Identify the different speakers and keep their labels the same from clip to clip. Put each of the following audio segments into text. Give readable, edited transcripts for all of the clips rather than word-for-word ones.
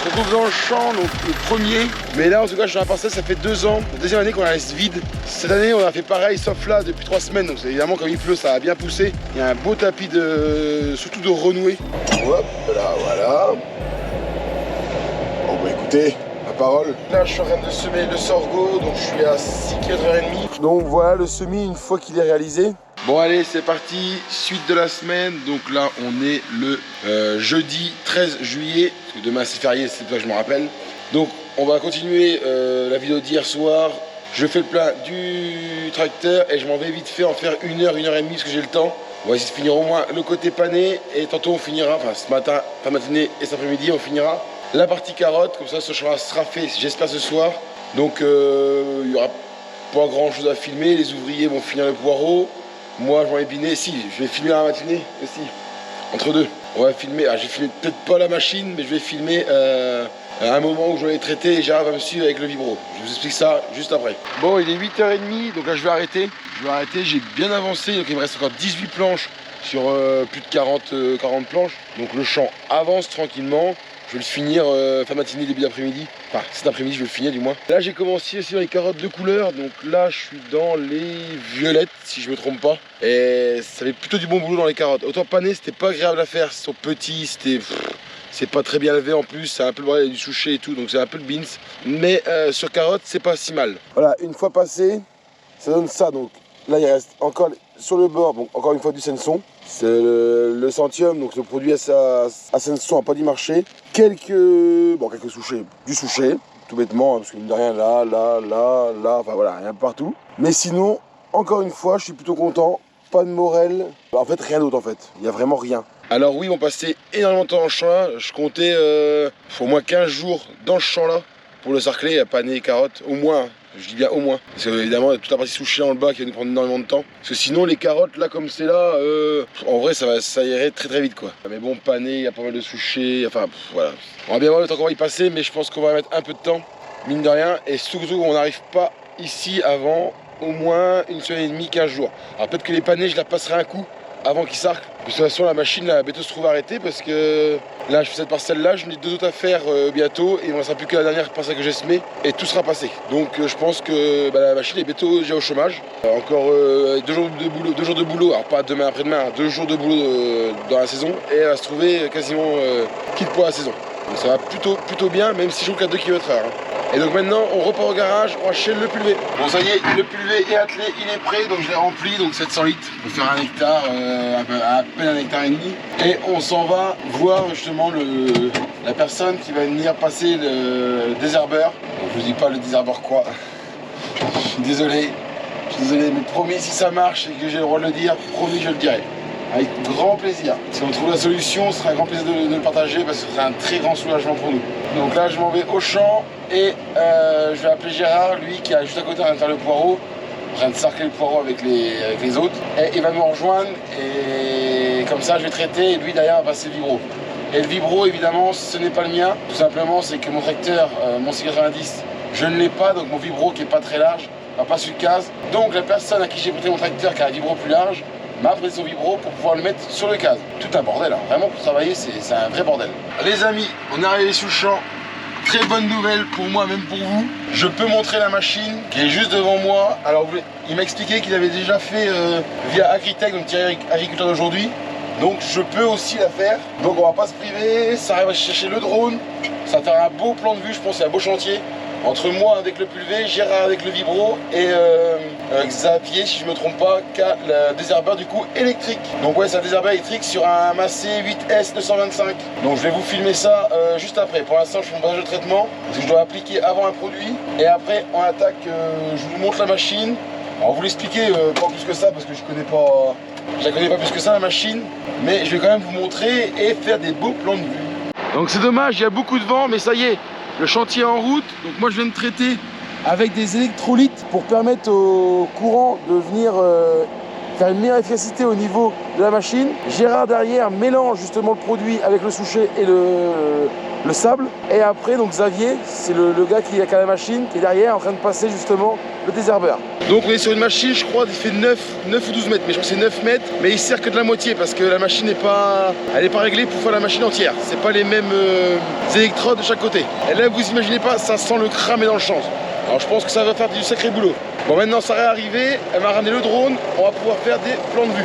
Speaker 1: se retrouve dans le champ, donc le premier. Mais là, en tout cas, je suis dans la parcelle, ça fait 2 ans. La deuxième année qu'on la laisse vide. Cette année, on a fait pareil, sauf là, depuis 3 semaines. Donc évidemment, comme il pleut, ça a bien poussé. Il y a un beau tapis surtout de renouer. Hop, là, voilà. Bon, bah écoutez, la parole. Là, je suis en train de semer le sorgho, donc je suis à 6 km et demi. Donc voilà le semis une fois qu'il est réalisé. Bon allez, c'est parti, suite de la semaine. Donc là, on est le jeudi 13 juillet, parce que demain c'est férié, c'est pour ça que je me rappelle. Donc on va continuer la vidéo d'hier soir. Je fais le plein du tracteur et je m'en vais vite fait en faire 1 heure, 1 heure et demie, parce que j'ai le temps. On va essayer de finir au moins le côté pané, et tantôt on finira, enfin ce matin, fin matinée et cet après-midi, on finira la partie carotte. Comme ça, ce chemin sera fait, j'espère, ce soir. Donc il y aura pas grand chose à filmer, les ouvriers vont finir le poireau. Moi, je vais épiner. Si, je vais filmer la matinée aussi. Entre deux. On va filmer. Ah, j'ai filmé peut-être pas la machine, mais je vais filmer à un moment où je vais traiter et Gérard va me suivre avec le vibro. Je vous explique ça juste après. Bon, il est 8h30, donc là, je vais arrêter. J'ai bien avancé, donc il me reste encore 18 planches sur plus de 40 planches. Donc le champ avance tranquillement. Je vais le finir fin matinée, début d'après-midi. Enfin, cet après-midi, je vais le finir du moins. Là, j'ai commencé aussi dans les carottes de couleur. Donc là, je suis dans les violettes, si je me trompe pas. Et ça fait plutôt du bon boulot dans les carottes. Autant pané, c'était pas agréable à faire. Ils sont petits, c'est pas très bien levé en plus. C'est un peu le bordel, il y a du souché et tout. Donc c'est un peu le beans. Mais sur carottes, c'est pas si mal. Voilà, une fois passé, ça donne ça. Donc là, il reste encore sur le bord, donc encore une fois du Senson. C'est le Centium, donc le produit à Senson n'a pas dû marcher. Quelques souchés, du souché, tout bêtement, parce que mine de rien, là, enfin voilà, rien partout. Mais sinon, encore une fois, je suis plutôt content. Pas de morel, en fait rien d'autre en fait, il n'y a vraiment rien. Alors oui, on passait énormément de temps dans le champ là, je comptais au moins 15 jours dans ce champ là pour le sarcler, à paner les carottes, au moins. Je dis bien au moins. Parce que évidemment, toute la partie souchée dans le bas qui va nous prendre énormément de temps. Parce que sinon, les carottes, là, comme c'est là, en vrai, ça irait très très vite, quoi. Mais bon, pané, il y a pas mal de souchés. Enfin, voilà. On va bien voir le temps qu'on va y passer, mais je pense qu'on va mettre un peu de temps, mine de rien. Et surtout, on n'arrive pas ici avant au moins 1 semaine et demie, 15 jours. Alors peut-être que les panés, je la passerai un coup avant qu'ils sarclent. De toute façon, la machine, la béto se trouve arrêtée parce que là, je fais cette parcelle-là, je n'ai 2 autres à faire bientôt et il ne me restera plus que la dernière parcelle que j'ai semée et tout sera passé. Donc je pense que la machine est béto déjà au chômage. Encore 2 jours de boulot, alors pas demain après-demain, 2 jours de boulot dans la saison et elle va se trouver quasiment quitte pour la saison. Donc ça va plutôt bien, même si je roule qu'à 2 km/h. Et donc maintenant, on repart au garage, on achète le pulvé. Bon, ça y est, le pulvé est attelé, il est prêt, donc je l'ai rempli, donc 700 litres pour faire 1 hectare, à peine 1,5 hectare. Et on s'en va voir justement la personne qui va venir passer le désherbeur. Donc, je vous dis pas le désherbeur quoi. Je suis désolé, mais promis, si ça marche et que j'ai le droit de le dire, promis, je le dirai. Avec grand plaisir. Si on trouve la solution, ce sera un grand plaisir de le partager parce que ce sera un très grand soulagement pour nous. Donc là, je m'en vais au champ et je vais appeler Gérard, lui qui est juste à côté en train de faire le poireau, en train de sarcler le poireau avec les autres. Et il va nous rejoindre et comme ça, je vais traiter et lui derrière va passer le vibro. Et le vibro, évidemment, ce n'est pas le mien. Tout simplement, c'est que mon tracteur, mon C90, je ne l'ai pas, donc mon vibro qui est pas très large, va pas sur le case. Donc la personne à qui j'ai prêté mon tracteur qui a un vibro plus large, m'a pris son vibro pour pouvoir le mettre sur le case. Tout un bordel, hein. Vraiment pour travailler c'est un vrai bordel. Les amis, on est arrivé sous le champ. Très bonne nouvelle pour moi, même pour vous. Je peux montrer la machine qui est juste devant moi. Alors il m'a expliqué qu'il avait déjà fait via Agritech, donc Thierry Agriculteur d'aujourd'hui. Donc je peux aussi la faire. Donc on va pas se priver, ça arrive à chercher le drone. Ça va faire un beau plan de vue, je pense, c'est un beau chantier. Entre moi avec le pulvé, Gérard avec le vibro et Xavier, si je me trompe pas, qui a le désherbeur du coup électrique. Donc ouais, c'est un désherbeur électrique sur un Massey 8S 225. Donc je vais vous filmer ça juste après. Pour l'instant, je fais mon passage de traitement parce que je dois appliquer avant un produit et après on attaque. Je vous montre la machine. Alors vous l'expliquer pas plus que ça parce que je la connais pas plus que ça la machine, mais je vais quand même vous montrer et faire des beaux plans de vue. Donc c'est dommage, il y a beaucoup de vent, mais ça y est. Le chantier est en route, donc moi je viens de traiter avec des électrolytes pour permettre au courant de venir faire une meilleure efficacité au niveau de la machine. Gérard derrière mélange justement le produit avec le souchet et le sable. Et après donc Xavier, c'est le gars qui a la machine, qui est derrière en train de passer justement désherbeur. Donc on est sur une machine, je crois, qui fait 9 ou 12 mètres, mais je crois que c'est 9 mètres, mais il sert que de la moitié parce que la machine n'est pas, elle n'est pas réglée pour faire la machine entière. C'est pas les mêmes électrodes de chaque côté. Et là, vous imaginez pas, ça sent le cramer dans le change. Alors je pense que ça va faire du sacré boulot. Bon, maintenant ça est arrivé, elle m'a ramené le drone, on va pouvoir faire des plans de vue.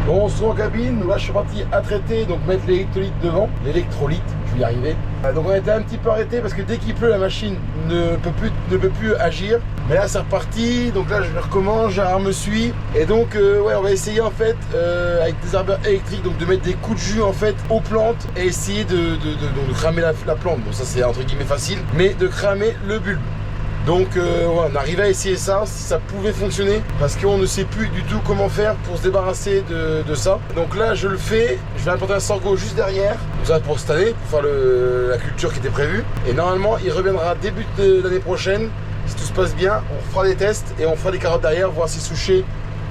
Speaker 1: Bon, on se retrouve en cabine, là je suis parti à traiter, donc mettre l'électrolyte devant, l'électrolyte, je vais y arriver. Donc on a été un petit peu arrêté parce que dès qu'il pleut, la machine ne peut plus agir. Mais là c'est reparti, donc là je recommence, Gérard me suit. Et donc ouais, on va essayer en fait avec des désherbeurs électriques, donc de mettre des coups de jus en fait aux plantes et essayer de cramer la plante. Bon, ça c'est entre guillemets facile, mais de cramer le bulbe. Donc on arrive à essayer ça, si ça pouvait fonctionner, parce qu'on ne sait plus du tout comment faire pour se débarrasser de ça. Donc là je le fais, je vais implanter un sorgho juste derrière, ça pour cette année, pour faire la culture qui était prévue. Et normalement il reviendra début de l'année prochaine, si tout se passe bien, on fera des tests et on fera des carottes derrière, voir si Souchet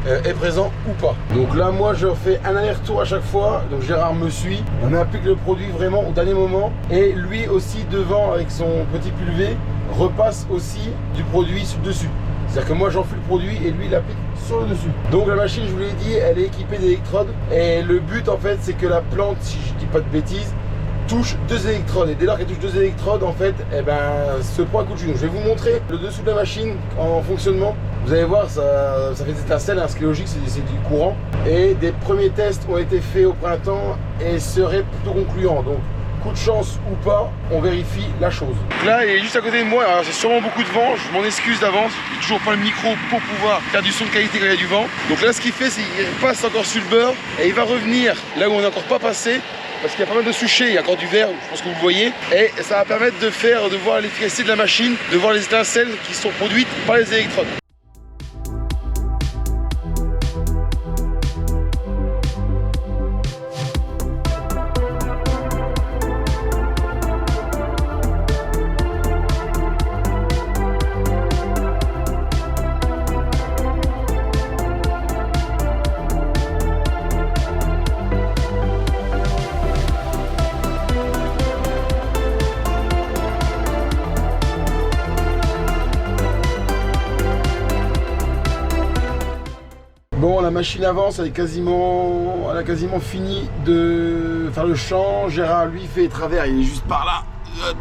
Speaker 1: est présent ou pas. Donc là moi je fais un aller-retour à chaque fois, donc Gérard me suit, on applique le produit vraiment au dernier moment, et lui aussi devant avec son petit pulvé repasse aussi du produit sur le dessus. C'est-à-dire que moi j'enfile le produit et lui il applique sur le dessus. Donc la machine, je vous l'ai dit, elle est équipée d'électrodes et le but en fait c'est que la plante, si je dis pas de bêtises, touche 2 électrodes, et dès lors qu'elle touche 2 électrodes en fait, eh ben, se prend un coup de jus. Donc je vais vous montrer le dessous de la machine en fonctionnement. Vous allez voir, ça fait des étincelles, hein, ce qui est logique, c'est du courant. Et des premiers tests ont été faits au printemps et seraient plutôt concluants. Donc coup de chance ou pas, on vérifie la chose. Là, il est juste à côté de moi, alors c'est sûrement beaucoup de vent, je m'en excuse d'avance, j'ai toujours pas le micro pour pouvoir faire du son de qualité quand il y a du vent. Donc là, ce qu'il fait, c'est qu'il passe encore sur le beurre et il va revenir là où on n'est encore pas passé, parce qu'il y a pas mal de souchets, il y a encore du verre, je pense que vous le voyez, et ça va permettre de voir l'efficacité de la machine, de voir les étincelles qui sont produites par les électrodes. Bon, la machine avance, elle a quasiment fini de faire le champ. Gérard, lui, fait les travers, il est juste par là,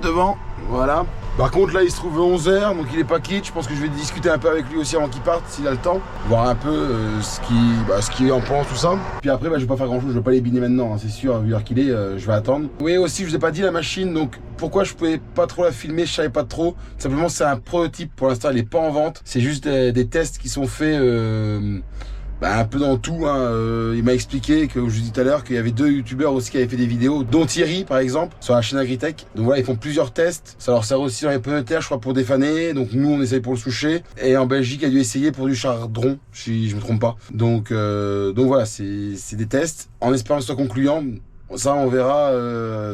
Speaker 1: devant, voilà. Par contre, là, il se trouve 11h, donc il est pas quitte. Je pense que je vais discuter un peu avec lui aussi avant qu'il parte, s'il a le temps. Voir un peu ce qu'il en pense, tout ça. Puis après, je vais pas faire grand chose, je vais pas les biner maintenant, hein, c'est sûr, vu l'heure qu'il est, je vais attendre. Oui, aussi, je vous ai pas dit la machine, donc pourquoi je pouvais pas trop la filmer, je savais pas trop. Simplement, c'est un prototype, pour l'instant, elle est pas en vente. C'est juste des tests qui sont faits un peu dans tout, hein. Il m'a expliqué, que je vous dis tout à l'heure, qu'il y avait 2 youtubeurs aussi qui avaient fait des vidéos, dont Thierry par exemple, sur la chaîne Agritech. Donc voilà, ils font plusieurs tests. Ça leur sert aussi dans les pommes de terre, je crois, pour défaner. Donc nous, on essaye pour le Souchet. Et en Belgique, il a dû essayer pour du chardon, si je me trompe pas. Donc voilà, c'est des tests. En espérant que ce soit concluant. Ça, on verra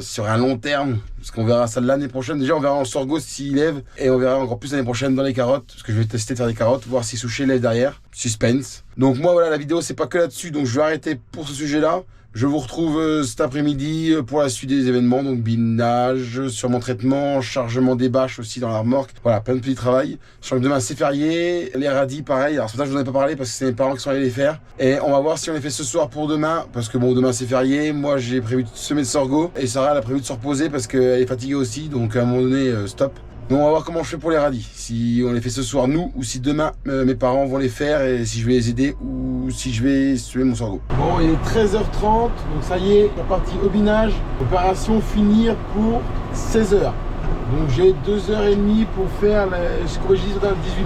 Speaker 1: sur un long terme, parce qu'on verra ça l'année prochaine. Déjà, on verra en sorgho s'il lève, et on verra encore plus l'année prochaine dans les carottes, parce que je vais tester de faire des carottes, voir si Souchet lève derrière. Suspense. Donc moi, voilà, la vidéo, c'est pas que là-dessus, donc je vais arrêter pour ce sujet-là. Je vous retrouve cet après-midi pour la suite des événements, donc binage, sur mon traitement, chargement des bâches aussi dans la remorque. Voilà, plein de petits travail. Je crois que demain c'est férié, les radis pareil. Alors c'est pour ça que je vous en ai pas parlé parce que c'est mes parents qui sont allés les faire. Et on va voir si on les fait ce soir pour demain, parce que bon, demain c'est férié. Moi j'ai prévu de semer de sorgho et Sarah elle a prévu de se reposer parce qu'elle est fatiguée aussi, donc à un moment donné, stop. Donc on va voir comment je fais pour les radis, si on les fait ce soir nous, ou si demain mes parents vont les faire, et si je vais les aider, ou si je vais semer mon sorgho. Bon, il est 13h30, donc ça y est, la partie hobinage, opération finir pour 16h. Donc j'ai 2h30 pour faire, je corrige 18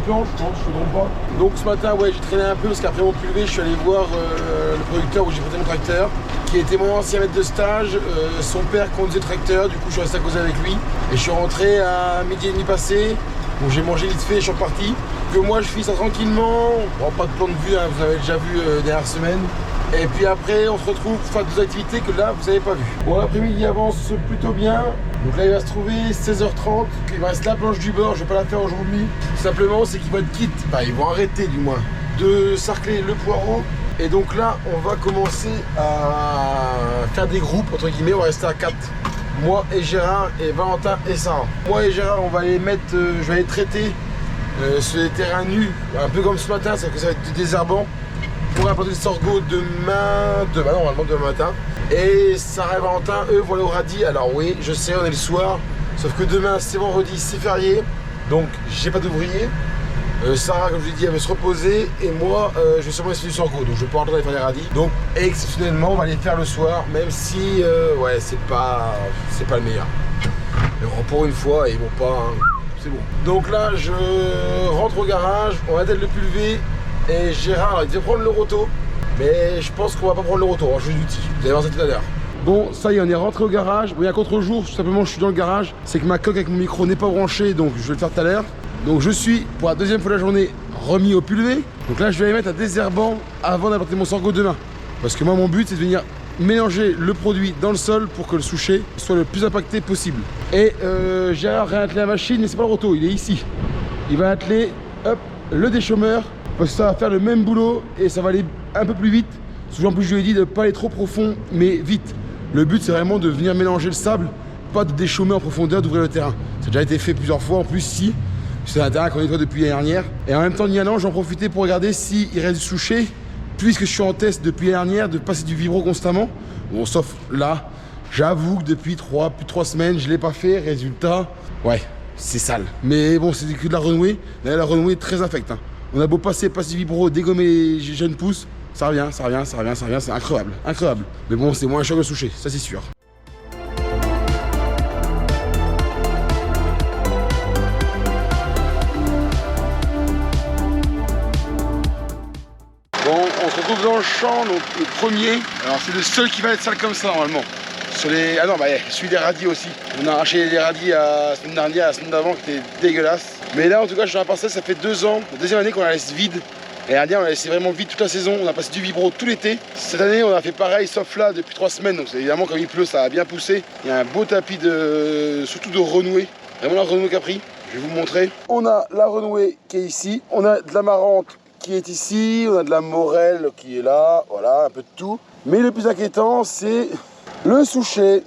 Speaker 1: planches, je pense, je ne me trompe pas. Donc ce matin, ouais, j'ai traîné un peu parce qu'après mon pulvé, je suis allé voir le producteur où j'ai prêté mon tracteur, qui était mon ancien maître de stage. Son père conduisait le tracteur, du coup je suis resté à causer avec lui. Et je suis rentré à 12h30 passé, donc j'ai mangé vite fait et je suis reparti. Que moi je fais ça tranquillement, bon, pas de plan de vue, hein, vous avez déjà vu dernière semaine. Et puis après on se retrouve pour faire des activités que là vous n'avez pas vu. Bon, l'après-midi avance plutôt bien. Donc là il va se trouver 16h30. Il va rester la planche du bord, je vais pas la faire aujourd'hui. Tout simplement c'est qu'ils vont être quittes, ils vont arrêter du moins de sarcler le poireau Et donc là, on va commencer à faire des groupes, entre guillemets, on va rester à 4. Moi et Gérard et Valentin et Sarah. Moi et Gérard, on va les mettre, je vais les traiter sur les terrains nus, un peu comme ce matin, c'est que ça va être du désherbant. On va apporter le sorgho normalement demain matin. Et Sarah et Valentin, eux, vont aller au radis. Alors oui, je sais, on est le soir, sauf que demain, c'est vendredi, c'est férié, donc j'ai pas d'ouvrier. Sarah, comme je l'ai dit, elle va se reposer et moi, je vais sûrement essayer du sorgho, donc je vais pas rentrer dans les radis. Donc exceptionnellement, on va les faire le soir, même si, ouais, c'est pas le meilleur. Mais bon, pour une fois, ils vont pas, hein, c'est bon. Donc là, je rentre au garage, on va peut-être le pulver et Gérard, il devait prendre le roto, mais je pense qu'on va pas prendre le roto, on va changer d'outil. Vous allez voir ça tout à l'heure. Bon, ça y est, on est rentré au garage. Bon, il y a contre-jour, tout simplement, je suis dans le garage. C'est que ma coque avec mon micro n'est pas branchée, donc je vais le faire tout à l'heure. Donc je suis, pour la deuxième fois de la journée, remis au pulvé. Donc là, je vais aller mettre un désherbant avant d'apporter mon sorgho demain. Parce que moi, mon but, c'est de venir mélanger le produit dans le sol pour que le souchet soit le plus impacté possible. Et Gérard va atteler la machine, mais c'est pas le roto, il est ici. Il va atteler, hop, le déchômeur, parce que ça va faire le même boulot et ça va aller un peu plus vite. Souvent, en plus, je lui ai dit de ne pas aller trop profond, mais vite. Le but, c'est vraiment de venir mélanger le sable, pas de déchaumer en profondeur, d'ouvrir le terrain. Ça a déjà été fait plusieurs fois, en plus, si. C'est un terrain qu'on nettoie depuis l'année dernière. Et en même temps, y allant, j'en profitais pour regarder s'il reste du souchet. Puisque je suis en test depuis l'année dernière, de passer du vibro constamment. Bon, sauf là, j'avoue que depuis plus de 3 semaines, je ne l'ai pas fait. Résultat, ouais, c'est sale. Mais bon, c'est que de la renouée. D'ailleurs, la renouée est très infecte. Hein. On a beau passer du vibro, dégommer les jeunes pousses. Ça revient, c'est incroyable, incroyable. Mais bon, c'est moins cher que le souchet, ça c'est sûr. Bon, on se retrouve dans le champ, donc le premier. Alors c'est le seul qui va être sale comme ça normalement. Sur les... Ah non, bah celui des radis aussi. On a arraché les radis la semaine dernière, la semaine d'avant qui était dégueulasse. Mais là en tout cas, je suis dans la parcelle, ça fait 2 ans, la deuxième année qu'on la laisse vide. L'année dernière, on a laissé vraiment vide toute la saison, on a passé du vibro tout l'été. Cette année, on a fait pareil, sauf là, depuis 3 semaines. Donc évidemment, comme il pleut, ça a bien poussé. Il y a un beau tapis surtout de renouée. Vraiment la renouée Capri, je vais vous montrer. On a la renouée qui est ici, on a de la marante qui est ici, on a de la morelle qui est là, voilà, un peu de tout. Mais le plus inquiétant, c'est le souchet.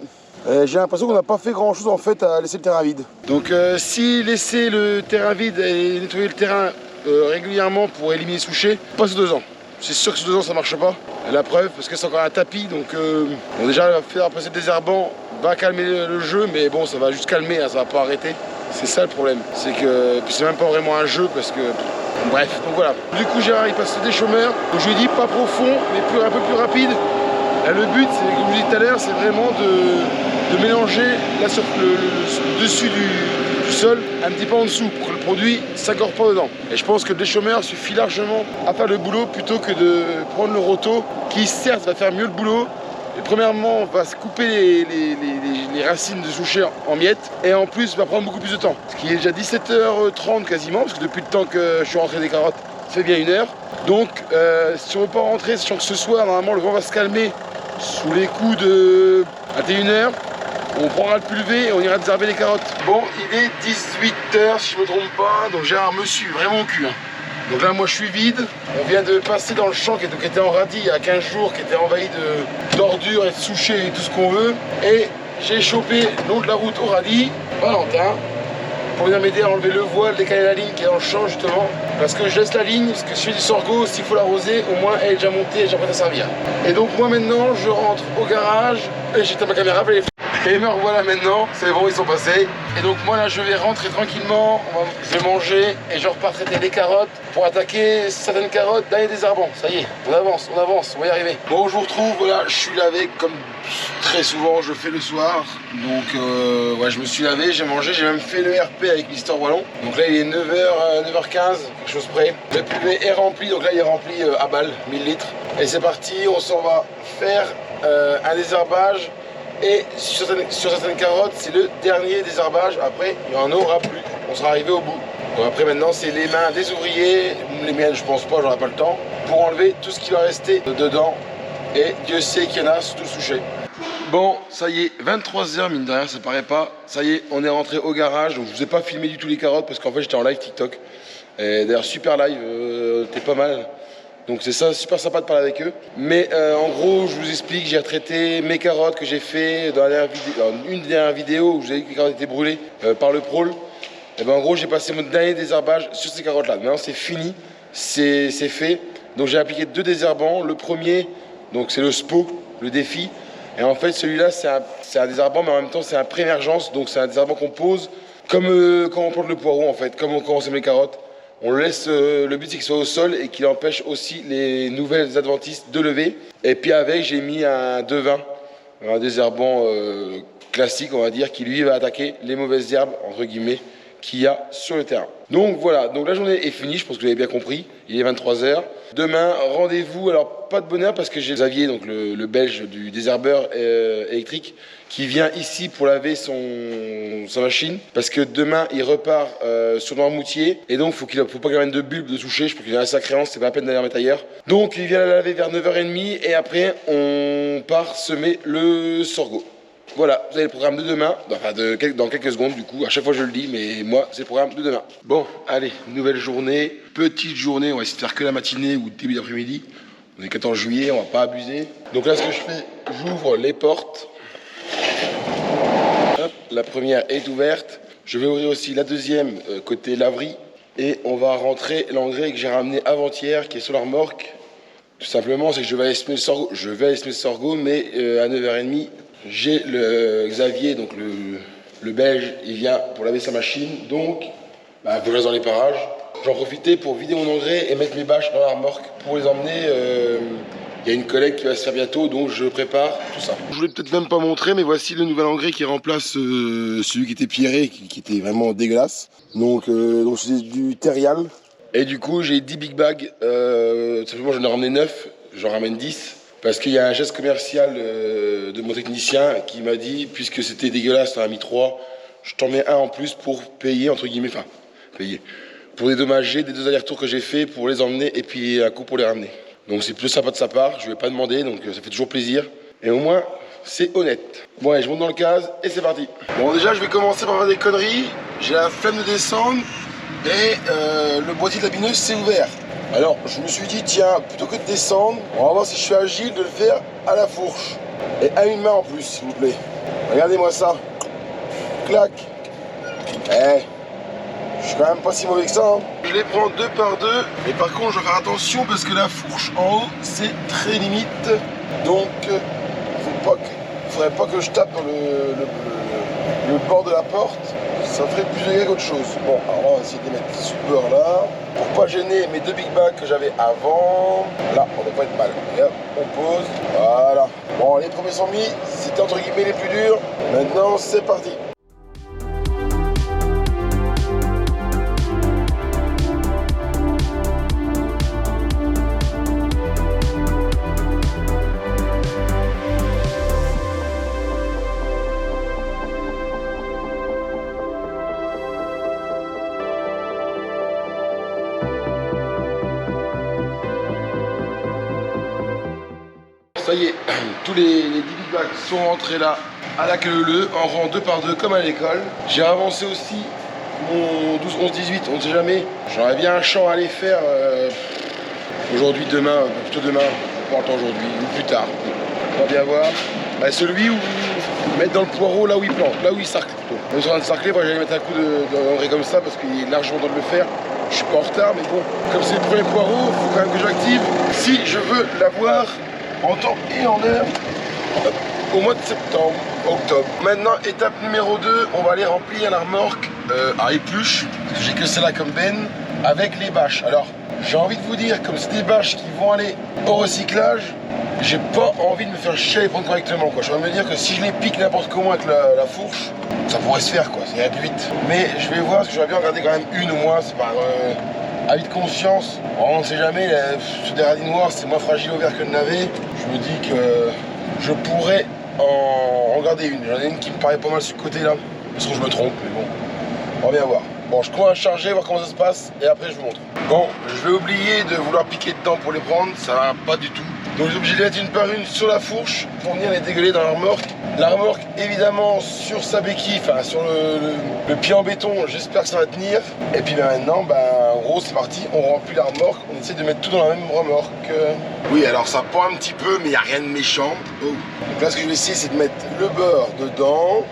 Speaker 1: J'ai l'impression qu'on n'a pas fait grand chose en fait à laisser le terrain vide. Donc si laisser le terrain vide et nettoyer le terrain régulièrement pour éliminer le souchet, pas sur 2 ans. C'est sûr que sur 2 ans ça marche pas. Et la preuve, parce que c'est encore un tapis, donc bon, déjà faire passer le désherbant va calmer le jeu, mais bon ça va juste calmer, hein, ça va pas arrêter. C'est ça le problème. C'est que puis c'est même pas vraiment un jeu parce que bref, donc voilà. Du coup Gérard il passe le déchômeur, donc je lui ai dit pas profond mais un peu plus rapide. Là, le but, c'est, comme je vous dis tout à l'heure, c'est vraiment de mélanger le dessus du sol un petit peu en dessous pour que le produit ne s'incorpore dedans. Et je pense que le déchômeur suffit largement à faire le boulot plutôt que de prendre le roto qui certes va faire mieux le boulot. Et premièrement, on va se couper les racines de souchet en miettes et en plus, va prendre beaucoup plus de temps. Ce qui est déjà 17h30 quasiment, parce que depuis le temps que je suis rentré des carottes, ça fait bien 1 heure. Donc, si on ne veut pas rentrer, sachant que ce soir, normalement, le vent va se calmer sous les coups de 21h, on prendra le pulvé et on ira désherber les carottes. Bon, il est 18h si je ne me trompe pas, donc Gérard me suit vraiment au cul. Hein. Donc là, moi, je suis vide. On vient de passer dans le champ qui était en radis il y a 15 jours, qui était envahi d'ordures et de souchets et tout ce qu'on veut. Et j'ai chopé le long de la route au radis, Valentin, pour venir m'aider à enlever le voile, décaler la ligne qui est dans le champ justement. Parce que je laisse la ligne, parce que si je fais du sorgho, s'il faut l'arroser, au moins elle est déjà montée et j'ai prête à servir. Et donc moi maintenant, je rentre au garage, et j'éteins ma caméra, et me revoilà maintenant, c'est bon, ils sont passés. Et donc moi là je vais rentrer tranquillement, je vais manger et je repars traiter les carottes pour attaquer certaines carottes dans les désherbants. Ça y est, on avance, on va y arriver. Bon, je vous retrouve, voilà, je suis lavé comme très souvent je fais le soir. Donc ouais, je me suis lavé, j'ai mangé, j'ai même fait le RP avec Mister Wallon. Donc là il est 9h15, quelque chose près. Le pulvé est rempli, donc là il est rempli à balle, 1000 litres. Et c'est parti, on s'en va faire un désherbage. Et sur certaines carottes, c'est le dernier désherbage. Après, il n'y en aura plus. On sera arrivé au bout. Donc après, maintenant, c'est les mains des ouvriers. Les miennes, je pense pas, j'aurai pas le temps. Pour enlever tout ce qui va rester dedans. Et Dieu sait qu'il y en a sous tout le souchet. Bon, ça y est, 23h, mine de rien, ça paraît pas. Ça y est, on est rentré au garage. Donc je vous ai pas filmé du tout les carottes parce qu'en fait, j'étais en live TikTok. Et d'ailleurs, super live, t'es pas mal. Donc c'est ça, super sympa de parler avec eux. Mais en gros, je vous explique, j'ai retraité mes carottes que j'ai fait dans une dernière vidéo où j'ai dit que les carottes étaient brûlées par le prôle. Et ben en gros, j'ai passé mon dernier désherbage sur ces carottes-là. Maintenant, c'est fini, c'est fait. Donc j'ai appliqué 2 désherbants. Le premier, donc c'est le SPO, le défi. Et en fait, celui-là, c'est un désherbant, mais en même temps, c'est un pré-émergence. Donc c'est un désherbant qu'on pose comme quand on plante le poireau, en fait, comme quand on sème les carottes. On le laisse, le but c'est qu'il soit au sol et qu'il empêche aussi les nouvelles adventistes de lever. Et puis avec, j'ai mis un devin, un désherbant classique, on va dire, qui lui va attaquer les mauvaises herbes, entre guillemets, qu'il y a sur le terrain. Donc voilà, donc la journée est finie, je pense que vous avez bien compris, il est 23 h. Demain, rendez-vous, alors pas de bonne heure parce que j'ai Xavier, donc le belge du désherbeur électrique, qui vient ici pour laver sa machine, parce que demain il repart sur Noirmoutier, et donc faut pas qu'il amène de bulbes de toucher, je pense qu'il y a un sacré an, c'est pas la peine d'aller en mettre ailleurs. Donc il vient la laver vers 9 h 30 et après on part semer le sorgho. Voilà, vous avez le programme de demain, enfin dans quelques secondes du coup, à chaque fois je le dis, mais moi c'est le programme de demain. Bon, allez, nouvelle journée, petite journée, on va essayer de faire que la matinée ou début d'après-midi. On est 14 juillet, on va pas abuser. Donc là ce que je fais, j'ouvre les portes. Hop, la première est ouverte. Je vais ouvrir aussi la deuxième côté laverie. Et on va rentrer l'engrais que j'ai ramené avant-hier, qui est sur la remorque. Tout simplement, c'est que je vais aller semer le sorgho, mais à 9 h 30, j'ai le Xavier, donc le belge, il vient pour laver sa machine. Donc, faut que je reste dans les parages. J'en profitais pour vider mon engrais et mettre mes bâches dans la remorque pour les emmener. Il y a une collecte qui va se faire bientôt, donc je prépare tout ça. Je voulais peut-être même pas montrer, mais voici le nouvel engrais qui remplace celui qui était pierré, qui était vraiment dégueulasse. Donc c'est du Terial. Et du coup, j'ai 10 big bags. Simplement, j'en ai ramené 9, j'en ramène 10. Parce qu'il y a un geste commercial de mon technicien qui m'a dit, puisque c'était dégueulasse, t'en as mis 3, je t'en mets un en plus pour payer, entre guillemets, enfin, payer. Pour dédommager des 2 allers-retours que j'ai fait pour les emmener et puis un coup pour les ramener. Donc c'est plus sympa de sa part, je ne vais pas demander, donc ça fait toujours plaisir. Et au moins, c'est honnête. Bon allez, je monte dans le case et c'est parti. Bon déjà, je vais commencer par faire des conneries. J'ai la flemme de descendre et le boîtier de la bineuse s'est ouvert. Alors je me suis dit, tiens, plutôt que de descendre, on va voir si je suis agile de le faire à la fourche. Et à une main en plus, s'il vous plaît. Regardez-moi ça. Clac. Je suis quand même pas si mauvais que ça. Hein. Je les prends 2 par 2. Mais par contre, je dois faire attention parce que la fourche en haut, c'est très limite. Donc, faudrait pas que je tape dans le bord de la porte. Ça ferait plus de dégâts qu'autre chose. Bon, alors on va essayer de les mettre ce bord là. Pour pas gêner mes 2 big bags que j'avais avant. Là, on ne va pas être mal. Et hop, on pose. Voilà. Bon, les premiers sont mis. C'était entre guillemets les plus durs. Maintenant, c'est parti. Ça y est, tous les 10 big bags sont rentrés là à la queue leu, en rang 2 par 2 comme à l'école. J'ai avancé aussi mon 12, 11, 18, on ne sait jamais. J'aurais bien un champ à aller faire aujourd'hui, demain, plutôt demain, pas le temps aujourd'hui, ou plus tard. On va bien voir. Celui où mettre dans le poireau là où il plante, là où il sarcle plutôt. On est en train de sarcler, moi j'allais mettre un coup d'engrais comme ça parce qu'il est largement dans de le faire. Je suis pas en retard, mais bon, comme c'est le premier poireau, il faut quand même que j'active si je veux l'avoir en temps et en heure au mois de septembre, octobre. Maintenant, étape numéro 2, on va aller remplir la remorque à épluche, parce que j'ai que celle-là comme benne, avec les bâches. Alors, j'ai envie de vous dire, comme c'est des bâches qui vont aller au recyclage, j'ai pas envie de me faire chier à les prendre correctement, quoi. Je vais me dire que si je les pique n'importe comment avec la fourche, ça pourrait se faire, quoi, ça irait plus vite. Mais je vais voir, parce que j'aurais bien regardé quand même une au moins, c'est par avis de conscience. On ne sait jamais, ce des radis noirs, c'est moins fragile au verre que le navet. Je me dis que je pourrais en regarder une. J'en ai une qui me paraît pas mal sur le côté là. Parce que je me trompe, mais bon, on va bien voir. Bon, je commence à charger, voir comment ça se passe, et après je vous montre. Bon, je vais oublier de vouloir piquer dedans pour les prendre, ça va pas du tout. Donc j'ai obligé de les mettre une par une sur la fourche pour venir les dégueuler dans la remorque. La remorque évidemment sur sa béquille, enfin sur le pied en béton, j'espère que ça va tenir. Et puis maintenant, gros, c'est parti, on remplit la remorque, on essaie de mettre tout dans la même remorque. Oui, alors ça pend un petit peu, mais il n'y a rien de méchant. Oh. Donc là, ce que je vais essayer, c'est de mettre le beurre dedans.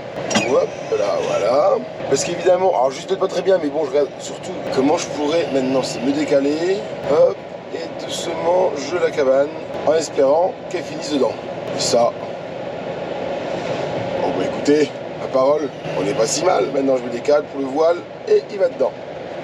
Speaker 1: Hop, là, voilà. Parce qu'évidemment, alors je ne pas très bien, mais bon, je regarde surtout comment je pourrais maintenant, c'est me décaler. Hop, et doucement, je la cabane, en espérant qu'elle finisse dedans. Et ça. Bon, bah écoutez, ma parole, on n'est pas si mal. Maintenant, je me décale pour le voile et il va dedans.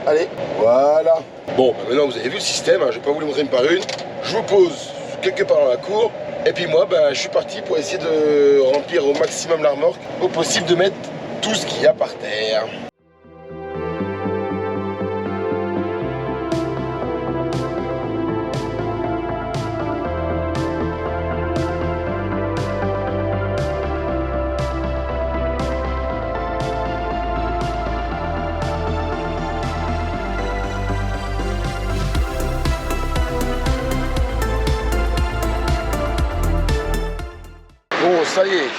Speaker 1: Allez, voilà. Bon, bah maintenant vous avez vu le système, hein, je vais pas vous le montrer une par une. Je vous pose quelque part dans la cour. Et puis moi, bah, je suis parti pour essayer de remplir au maximum la remorque, au possible de mettre tout ce qu'il y a par terre. Bon, ça y est,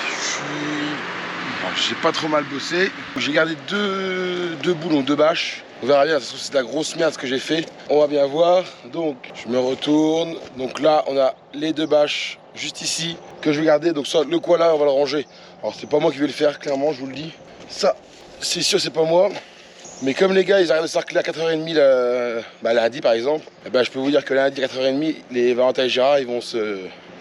Speaker 1: j'ai pas trop mal bossé. J'ai gardé deux boulons, deux bâches. On verra bien, de toute façon c'est de la grosse merde ce que j'ai fait. On va bien voir. Donc je me retourne. Donc là on a les deux bâches juste ici que je vais garder. Donc ça, le coin là on va le ranger. Alors c'est pas moi qui vais le faire, clairement, je vous le dis. Ça, c'est sûr c'est pas moi. Mais comme les gars ils arrivent à s'arcler à 4h30 lundi par exemple, eh ben, je peux vous dire que lundi à 4h30, les Valentin et Gérard ils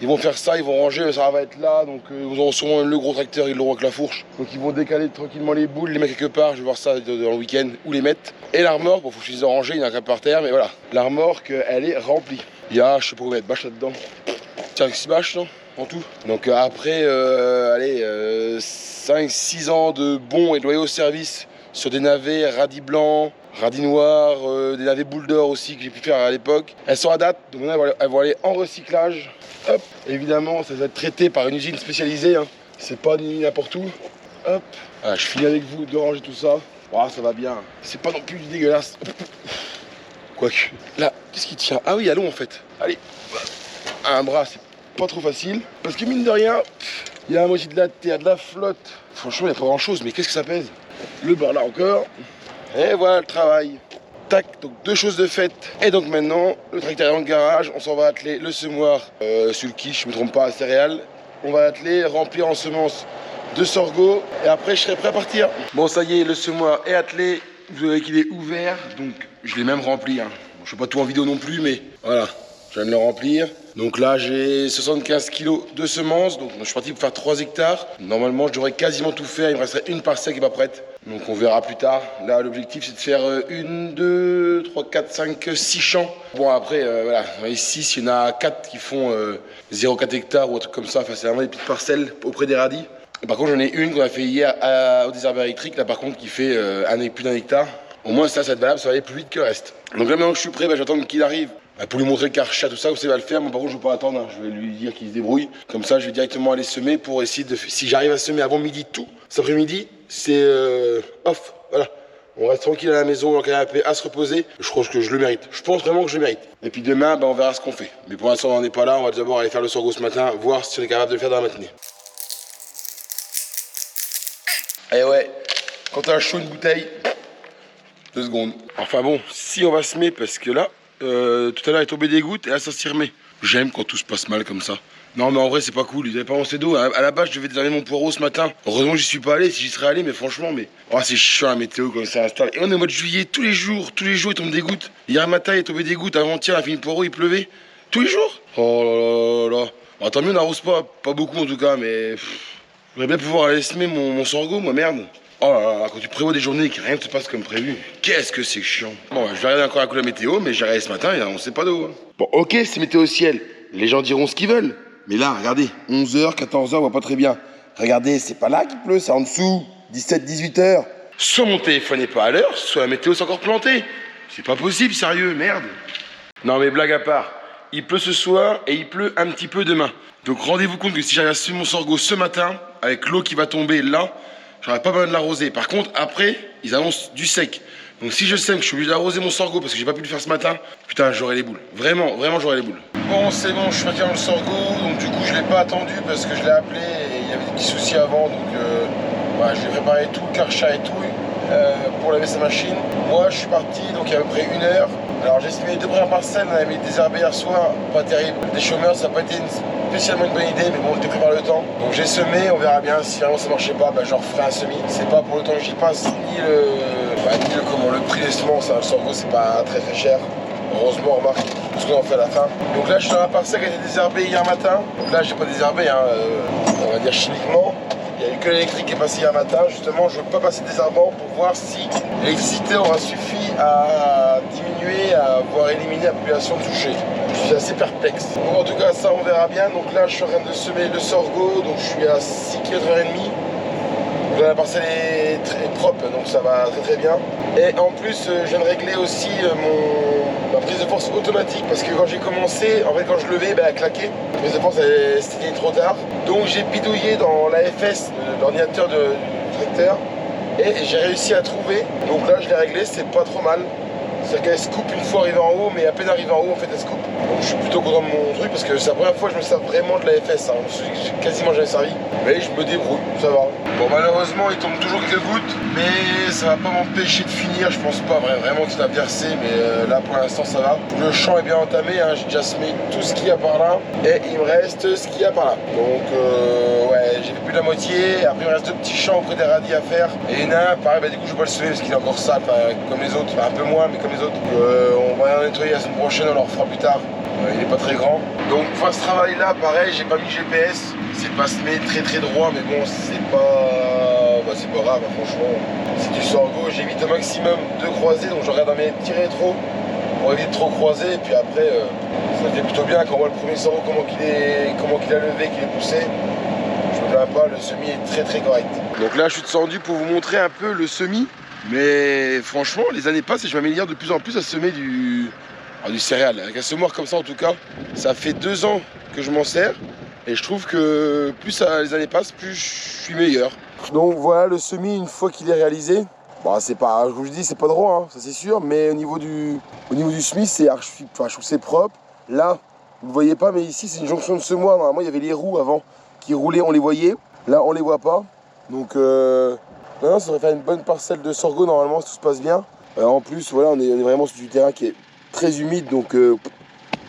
Speaker 1: vont faire ça, ils vont ranger, ça va être là, donc ils auront sûrement le gros tracteur, ils l'auront avec la fourche. Donc ils vont décaler tranquillement les boules, les mettre quelque part, je vais voir ça dans le week-end, où les mettre. Et la remorque, bon faut que je les ai rangés, il y en a qu'un par terre, mais voilà. La remorque, elle est remplie. Il y a, je sais pas combien de bâches là-dedans. Tiens, 6 bâches, non, en tout. Donc après, 5-6 ans de bons et de loyaux services sur des navets radis blancs, radis noirs, des navets boules d'or aussi que j'ai pu faire à l'époque. Elles sont à date, donc maintenant elles vont aller en recyclage. Hop, évidemment, ça va être traité par une usine spécialisée, hein. C'est pas ni n'importe où. Hop, voilà, je finis avec vous de ranger tout ça. Oh, ça va bien, c'est pas non plus dégueulasse. Quoique, là, qu'est-ce qui tient? Ah oui, allons en fait. Allez, un bras, c'est pas trop facile. Parce que mine de rien, il y a la moitié de la terre, de la flotte. Franchement, il n'y a pas grand chose, mais qu'est-ce que ça pèse? Le bord là encore. Et voilà le travail. Tac, donc deux choses de fait. Et donc maintenant, le tracteur est dans le garage, on s'en va atteler le semoir sur le quiche, je me trompe pas, à céréales. On va atteler, remplir en semences de sorgho et après je serai prêt à partir. Bon ça y est, le semoir est attelé, vous voyez qu'il est ouvert, donc je l'ai même rempli. Hein. Bon, je ne fais pas tout en vidéo non plus, mais voilà, je viens de le remplir. Donc là j'ai 75 kg de semences, donc je suis parti pour faire 3 hectares. Normalement je devrais quasiment tout faire, il me resterait une parcelle qui n'est pas prête. Donc on verra plus tard. Là l'objectif c'est de faire 1, 2, 3, 4, 5, 6 champs. Bon après voilà, dans les 6 il y en a 4 qui font 0,4 hectares ou un truc comme ça. Enfin c'est vraiment des petites parcelles auprès des radis. Et par contre j'en ai une qu'on a fait hier au désherbage électrique, là par contre qui fait plus d'1 hectare. Au moins ça va être valable, ça va aller plus vite que le reste. Donc là maintenant que je suis prêt, j'attends qu'il arrive. Pour lui montrer le karchat, tout ça, vous savez, va le faire. Moi, par contre, je ne vais pas attendre. Hein. Je vais lui dire qu'il se débrouille. Comme ça, je vais directement aller semer pour essayer de. Si j'arrive à semer avant midi tout, cet après-midi, c'est off. Voilà. On reste tranquille à la maison, dans le canapé, à se reposer. Je crois que je le mérite. Je pense vraiment que je le mérite. Et puis demain, on verra ce qu'on fait. Mais pour l'instant, on n'en est pas là. On va d'abord aller faire le sorgho ce matin, voir si on est capable de le faire dans la matinée. Et ouais, quand t'as chaud une bouteille, 2 secondes. Enfin bon, si on va semer, parce que là. Tout à l'heure il est tombé des gouttes et là ça s'y remet. J'aime quand tout se passe mal comme ça. Non mais en vrai c'est pas cool, ils avaient pas lancé d'eau. À la base je devais désherber mon poireau ce matin. Heureusement j'y suis pas allé, si j'y serais allé, mais franchement c'est chiant la météo comme ça installe. Et on est au mois de juillet, tous les jours il tombe des gouttes. Hier matin il est tombé des gouttes, avant-hier on a fini le poireau, il pleuvait. Tous les jours. Oh là là là. Bon, tant mieux on n'arrose pas beaucoup en tout cas, mais j'aimerais bien pouvoir aller semer mon sorgho, moi merde. Oh là là, quand tu prévois des journées et que rien ne se passe comme prévu, qu'est-ce que c'est chiant. Bon, je vais regarder encore un coup la météo, mais j'ai regardé ce matin et on sait pas d'eau. Hein. Bon, ok, c'est météo ciel. Les gens diront ce qu'ils veulent. Mais là, regardez, 11h, 14h, on voit pas très bien. Regardez, c'est pas là qu'il pleut, c'est en dessous, 17, 18h. Soit mon téléphone n'est pas à l'heure, soit la météo s'est encore plantée. C'est pas possible, sérieux, merde. Non mais blague à part, il pleut ce soir et il pleut un petit peu demain. Donc rendez-vous compte que si j'arrive à semer mon sorgho ce matin, avec l'eau qui va tomber là, j'aurais pas besoin de l'arroser. Par contre, après, ils annoncent du sec. Donc si je sème que je suis obligé d'arroser mon sorgho parce que j'ai pas pu le faire ce matin, putain, j'aurai les boules. Vraiment, j'aurai les boules. Bon, c'est bon, je suis parti dans le sorgho. Donc du coup, je l'ai pas attendu parce que je l'ai appelé et il y avait des petits soucis avant. Donc je lui ai préparé tout, le karcha et tout. pour laver sa machine. Moi je suis parti donc il y a à peu près 1 heure. Alors j'ai estimé les 2 premières parcelles, on avait mis désherbé hier soir, pas terrible. Des chômeurs ça n'a pas été spécialement une bonne idée, mais bon on était pris par le temps. Donc j'ai semé, on verra bien, si vraiment ça marchait pas, bah, je referai un semis. C'est pas pour le temps que j'y passe, ni le prix des semences, hein. Le sorgho c'est pas très cher. Heureusement, on remarque tout ce qu'on en fait à la fin. Donc là je suis dans la parcelle qui a été désherbée hier matin. Donc là j'ai pas désherbé, hein, on va dire chimiquement. Il y a eu que l'électrique qui est passé hier matin. Justement, je ne veux pas passer désherbant pour voir si l'électricité aura suffi à diminuer, à voir éliminer la population touchée. Je suis assez perplexe. Donc en tout cas, ça on verra bien. Donc là, je suis en train de semer le sorgho. Donc je suis à 6 km/h. Donc là, la parcelle est très propre, donc ça va très très bien. Et en plus, je viens de régler aussi ma prise de force automatique. Parce que quand j'ai commencé, en fait, quand je levais, elle claquait. La prise de force, c'était trop tard. Donc j'ai bidouillé dans l'AFS, l'ordinateur du tracteur. Et j'ai réussi à trouver. Donc là, je l'ai réglé, c'est pas trop mal. C'est-à-dire qu'elle se coupe une fois arrivée en haut, mais à peine arrivée en haut, en fait, elle se coupe. Donc je suis plutôt content de mon truc parce que c'est la première fois que je me sers vraiment de l'AFS. Hein. Je me suis quasiment jamais servi. Mais je me débrouille, ça va. Bon, malheureusement, il tombe toujours quelques gouttes, mais ça va pas m'empêcher de finir. Je pense pas vraiment qu'il va verser, mais là pour l'instant, ça va. Le champ est bien entamé, hein. J'ai déjà semé tout ce qu'il y a par là. Et il me reste ce qu'il y a par là. Donc, ouais, j'ai fait plus de la moitié. Après, il me reste 2 petits champs auprès des radis à faire. Et il y en a un, pareil, du coup, je vais pas le semer parce qu'il est encore sale, comme les autres. Enfin, un peu moins, mais comme les autres. On va en nettoyer la semaine prochaine, on en refera plus tard. Il n'est pas très grand. Donc pour ce travail là, pareil, j'ai pas mis GPS. C'est pas semé très très droit, mais bon, c'est pas grave, hein, franchement. C'est du sorgho, j'évite au maximum de croiser, donc je regarde dans mes petits rétros pour éviter de trop croiser. Et puis après, ça fait plutôt bien quand on voit le premier sorgho, comment qu'il a levé, qu'il est poussé. Je me plains pas, le semis est très très correct. Donc là, je suis descendu pour vous montrer un peu le semis. Mais franchement, les années passent et je m'améliore de plus en plus à semer du céréal. Avec un semoir comme ça en tout cas, ça fait 2 ans que je m'en sers. Et je trouve que plus les années passent, plus je suis meilleur. Donc voilà le semis une fois qu'il est réalisé. Bon, c'est pas, je vous dis, c'est pas droit, hein, ça c'est sûr. Mais au niveau du semis, je trouve que c'est propre. Là, vous ne voyez pas, mais ici c'est une jonction de semoir. Normalement, il y avait les roues avant qui roulaient, on les voyait. Là, on les voit pas. Donc non, ça devrait faire une bonne parcelle de sorgho normalement si tout se passe bien. En plus, voilà, on est vraiment sur du terrain qui est très humide, donc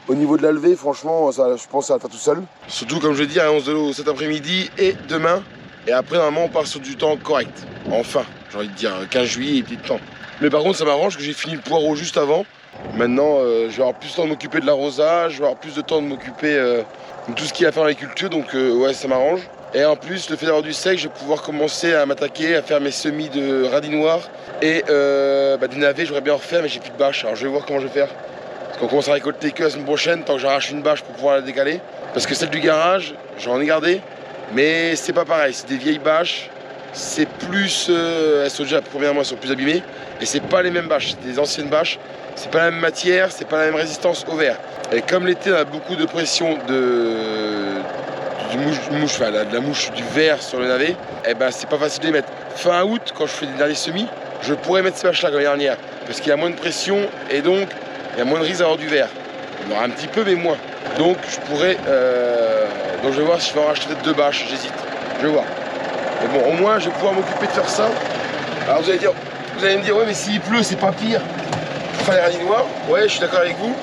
Speaker 1: au niveau de la levée, franchement, ça, je pense que ça va faire tout seul. Surtout, comme je l'ai dit, à 11 de l'eau cet après-midi et demain. Et après, normalement, on part sur du temps correct. Enfin, j'ai envie de dire 15 juillet et petit temps. Mais par contre, ça m'arrange que j'ai fini le poireau juste avant. Maintenant, je vais avoir plus de temps de m'occuper de l'arrosage, je vais avoir plus de temps de m'occuper de tout ce qu'il y a à faire dans l'agriculture, donc ouais, ça m'arrange. Et en plus, le fait d'avoir du sec, je vais pouvoir commencer à m'attaquer, à faire mes semis de radis noirs. Et des navets, j'aurais bien en refaire, mais j'ai plus de bâche. Alors je vais voir comment je vais faire. Parce qu'on commence à récolter que la semaine prochaine, tant que j'arrache une bâche pour pouvoir la décaler. Parce que celle du garage, j'en ai gardé, mais c'est pas pareil, c'est des vieilles bâches. C'est plus, elles sont déjà, premièrement, elles sont plus abîmées. Et c'est pas les mêmes bâches, c'est des anciennes bâches. C'est pas la même matière, c'est pas la même résistance au verre. Et comme l'été, on a beaucoup de pression de la mouche du verre sur le navet, et ben c'est pas facile de les mettre. Fin août, quand je fais les derniers semis, je pourrais mettre ces bâches-là comme l'année dernière, parce qu'il y a moins de pression et donc il y a moins de risque d'avoir du verre. Il y en aura un petit peu, mais moins. Donc je pourrais, donc je vais voir si je vais en racheter 2 bâches, j'hésite. Je vais voir. Mais bon, au moins je vais pouvoir m'occuper de faire ça. Alors vous allez me dire, ouais, mais s'il pleut, c'est pas pire pour faire les radis noirs. Ouais, je suis d'accord avec vous.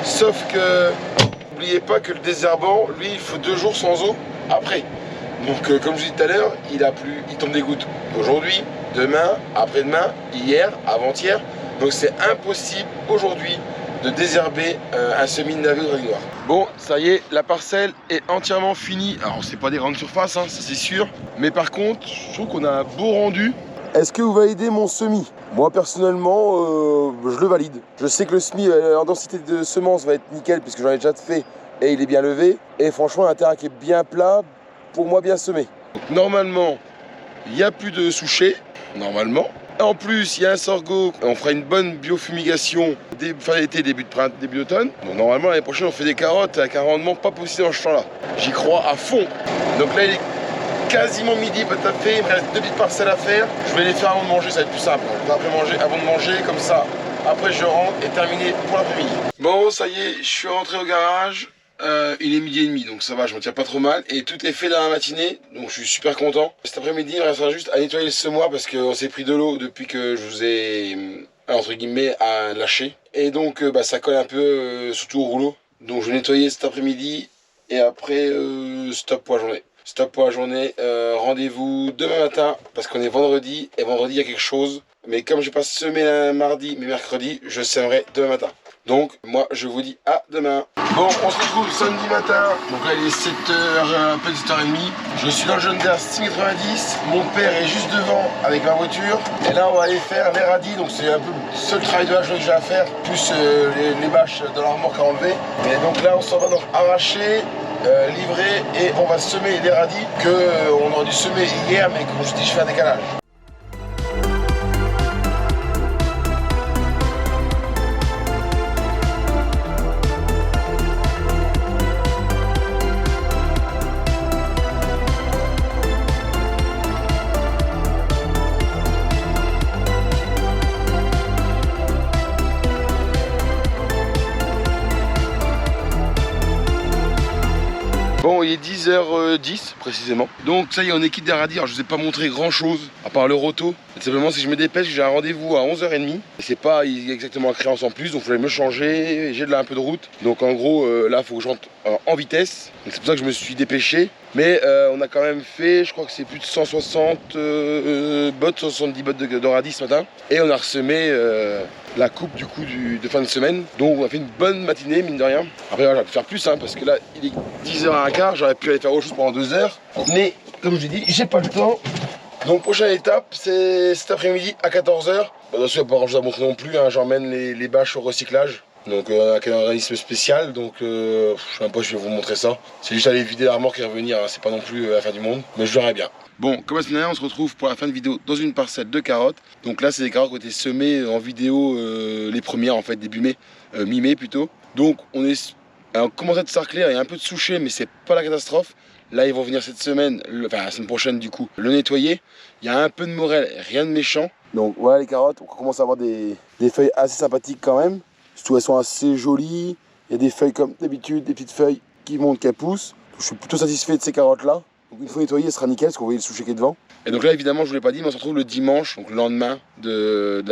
Speaker 1: Sauf que n'oubliez pas que le désherbant, lui, il faut 2 jours sans eau après. Donc comme je vous dis tout à l'heure, il tombe des gouttes aujourd'hui, demain, après-demain, hier, avant-hier. Donc c'est impossible aujourd'hui de désherber un semis de navet ou de radis noir. Bon, ça y est, la parcelle est entièrement finie. Alors c'est pas des grandes surfaces, hein, ça c'est sûr. Mais par contre, je trouve qu'on a un beau rendu. Est-ce que vous validez mon semis? Moi personnellement, je le valide. Je sais que le semis en densité de semences va être nickel puisque j'en ai déjà fait et il est bien levé. Et franchement, un terrain qui est bien plat, pour moi bien semé. Donc, normalement, il n'y a plus de souchets, normalement. En plus, il y a un sorgho, on fera une bonne biofumigation fin d'été, début d'automne. Donc normalement, l'année prochaine, on fait des carottes avec un rendement pas possible dans ce champ-là. J'y crois à fond. Donc là, il est quasiment midi, pas tout à fait. Il me reste 2 petites parcelles à faire. Je vais les faire avant de manger, ça va être plus simple. Avant de manger, comme ça, après je rentre et terminé pour l'après-midi. Bon, ça y est, je suis rentré au garage. il est 12h30, donc ça va, je m'en tire pas trop mal. Et tout est fait dans la matinée, donc je suis super content. Cet après-midi, il me restera juste à nettoyer le semoir parce qu'on s'est pris de l'eau depuis que je vous ai, entre guillemets, à lâcher. Et donc, ça colle un peu, surtout au rouleau. Donc je vais nettoyer cet après-midi et après, stop pour la journée. Stop pour la journée, rendez-vous demain matin parce qu'on est vendredi et vendredi il y a quelque chose. Mais comme je passe semé mardi mais mercredi, je sèmerai demain matin. Donc moi je vous dis à demain. Bon, on se retrouve samedi matin. Donc là il est 7h, un peu 7h30. Je suis dans le John Deere 690. Mon père est juste devant avec ma voiture. Et là on va aller faire les radis. Donc c'est un peu le seul travail de la journée que j'ai à faire. Plus les bâches dans la remorque à enlever. Et donc là on s'en va donc arracher. Livrer et on va semer les radis que on aurait dû semer hier mais comme je dis je fais un décalage. Bon, il est 10h10 précisément. Donc ça y est, on est quitte des radis. Alors je vous ai pas montré grand chose à part le roto. Simplement si je me dépêche, j'ai un rendez-vous à 11h30. Et c'est pas exactement la créance en plus, donc il fallait me changer. J'ai de là un peu de route. Donc en gros, là il faut que je rentre en vitesse. C'est pour ça que je me suis dépêché. Mais on a quand même fait, je crois que c'est plus de 160 bottes, 170 bottes de radis ce matin. Et on a ressemé la coupe du coup de fin de semaine. Donc on a fait une bonne matinée, mine de rien. Après j'aurais pu faire plus parce que là il est 10h15, j'aurais pu aller faire autre chose pendant 2 heures. Mais comme je l'ai dit, j'ai pas le temps. Donc prochaine étape, c'est cet après-midi à 14h. Bien sûr, il n'y a pas grand chose à montrer non plus, j'emmène les bâches au recyclage. Donc avec un organisme spécial, donc je sais même pas si je vais vous montrer ça. C'est juste aller vider la remorque et revenir, c'est pas non plus la fin du monde, mais je verrai bien. Bon, comme à ce moment-là, on se retrouve pour la fin de vidéo dans une parcelle de carottes. Donc là, c'est des carottes qui ont été semées en vidéo, les premières en fait, début mai, mi-mai plutôt. Donc on commence à s'arcler, il y a un peu de souché, mais c'est pas la catastrophe. Là, ils vont venir cette semaine, enfin la semaine prochaine du coup, le nettoyer. Il y a un peu de morel, rien de méchant. Donc voilà les carottes, on commence à avoir des feuilles assez sympathiques quand même. Surtout elles sont assez jolies. Il y a des feuilles comme d'habitude, des petites feuilles qui montent, qui poussent. Je suis plutôt satisfait de ces carottes là. Donc une fois nettoyées, elle sera nickel parce qu'on voyait le souché qui est devant. Et donc là évidemment je vous l'ai pas dit, mais on se retrouve le dimanche, donc le lendemain de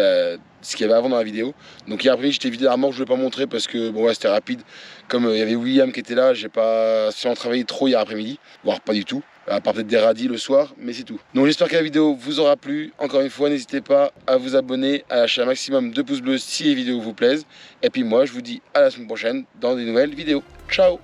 Speaker 1: ce qu'il y avait avant dans la vidéo. Donc hier après j'étais vidé la remorque, je ne voulais pas montrer parce que bon ouais c'était rapide. Comme il y avait William qui était là, j'ai pas travaillé trop hier après-midi, voire pas du tout. À part peut-être des radis le soir, mais c'est tout. Donc j'espère que la vidéo vous aura plu. Encore une fois, n'hésitez pas à vous abonner, à lâcher un maximum de pouces bleus si les vidéos vous plaisent. Et puis moi, je vous dis à la semaine prochaine dans des nouvelles vidéos. Ciao!